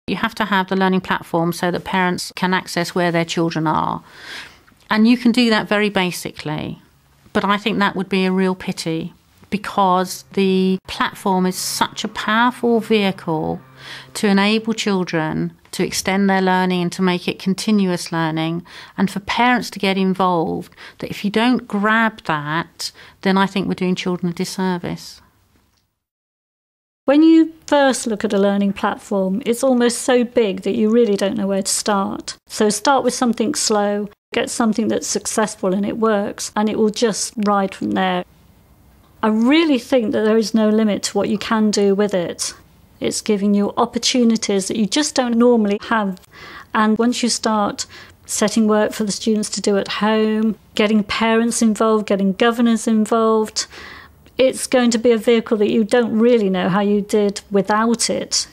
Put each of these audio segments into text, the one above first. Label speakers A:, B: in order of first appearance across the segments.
A: You have to have the learning platform so that parents can access where their children are. And you can do that very basically. But I think that would be a real pity, because the platform is such a powerful vehicle to enable children to extend their learning and to make it continuous learning, and for parents to get involved, that if you don't grab that, then I think we're doing children a disservice.
B: When you first look at a learning platform, it's almost so big that you really don't know where to start. So start with something slow, get something that's successful and it works, and it will just ride from there. I really think that there is no limit to what you can do with it. It's giving you opportunities that you just don't normally have. And once you start setting work for the students to do at home, getting parents involved, getting governors involved, it's going to be a vehicle that you don't really know how you did without it.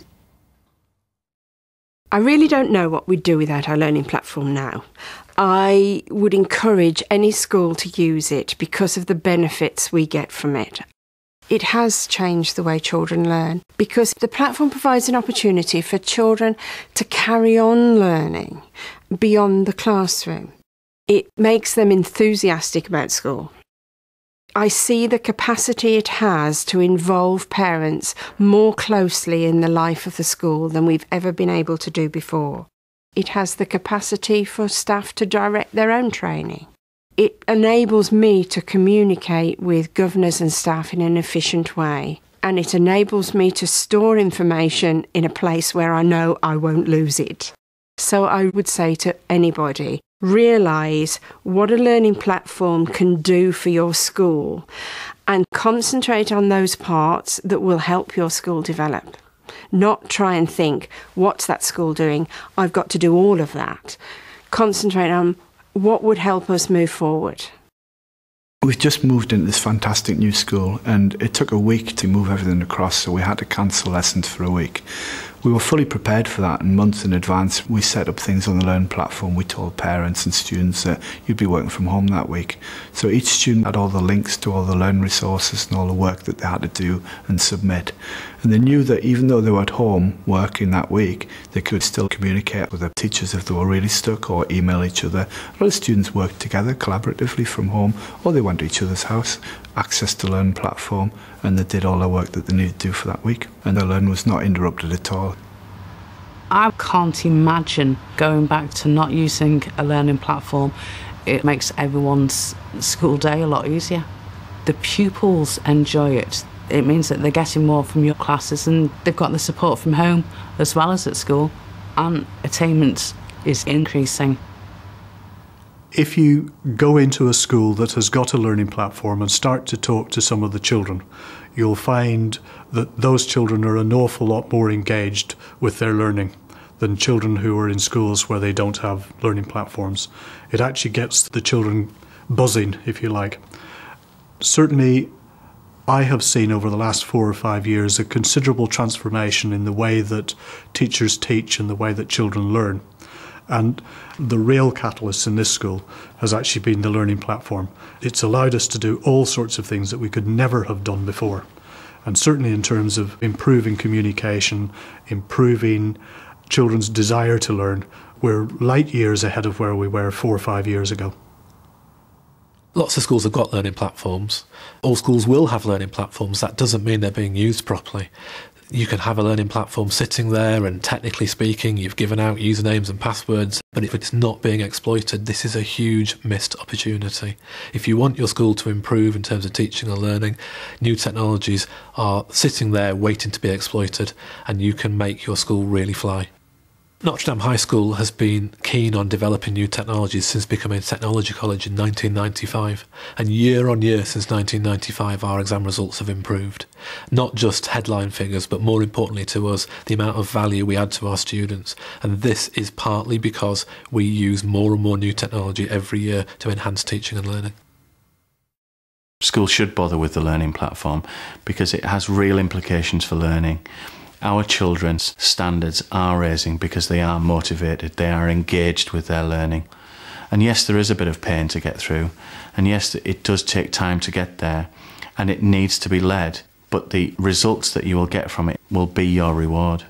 C: I really don't know what we'd do without our learning platform now. I would encourage any school to use it because of the benefits we get from it. It has changed the way children learn, because the platform provides an opportunity for children to carry on learning beyond the classroom. It makes them enthusiastic about school. I see the capacity it has to involve parents more closely in the life of the school than we've ever been able to do before. It has the capacity for staff to direct their own training. It enables me to communicate with governors and staff in an efficient way, and it enables me to store information in a place where I know I won't lose it. So I would say to anybody, realise what a learning platform can do for your school and concentrate on those parts that will help your school develop. Not try and think, what's that school doing? I've got to do all of that. Concentrate on what would help us move forward.
D: We've just moved into this fantastic new school, and it took a week to move everything across, so we had to cancel lessons for a week. We were fully prepared for that, and months in advance we set up things on the Learn platform. We told parents and students that you'd be working from home that week. So each student had all the links to all the Learn resources and all the work that they had to do and submit. And they knew that even though they were at home working that week, they could still communicate with their teachers if they were really stuck, or email each other. A lot of students worked together collaboratively from home, or they went to each other's house, access to Learn platform, and they did all the work that they needed to do for that week. And their learning was not interrupted at all.
E: I can't imagine going back to not using a learning platform. It makes everyone's school day a lot easier. The pupils enjoy it. It means that they're getting more from your classes, and they've got the support from home as well as at school, and attainment is increasing.
F: If you go into a school that has got a learning platform and start to talk to some of the children, you'll find that those children are an awful lot more engaged with their learning than children who are in schools where they don't have learning platforms. It actually gets the children buzzing, if you like. Certainly, I have seen over the last 4 or 5 years a considerable transformation in the way that teachers teach and the way that children learn. And the real catalyst in this school has actually been the learning platform. It's allowed us to do all sorts of things that we could never have done before. And certainly in terms of improving communication, improving children's desire to learn, we're light years ahead of where we were 4 or 5 years ago.
G: Lots of schools have got learning platforms. All schools will have learning platforms. That doesn't mean they're being used properly. You can have a learning platform sitting there, and technically speaking, you've given out usernames and passwords, but if it's not being exploited, this is a huge missed opportunity. If you want your school to improve in terms of teaching and learning, new technologies are sitting there waiting to be exploited, and you can make your school really fly. Notre Dame High School has been keen on developing new technologies since becoming a technology college in 1995, and year on year since 1995 our exam results have improved. Not just headline figures, but more importantly to us, the amount of value we add to our students, and this is partly because we use more and more new technology every year to enhance teaching and learning.
H: Schools should bother with the learning platform because it has real implications for learning. Our children's standards are raising because they are motivated, they are engaged with their learning. And yes, there is a bit of pain to get through, and yes, it does take time to get there, and it needs to be led, but the results that you will get from it will be your reward.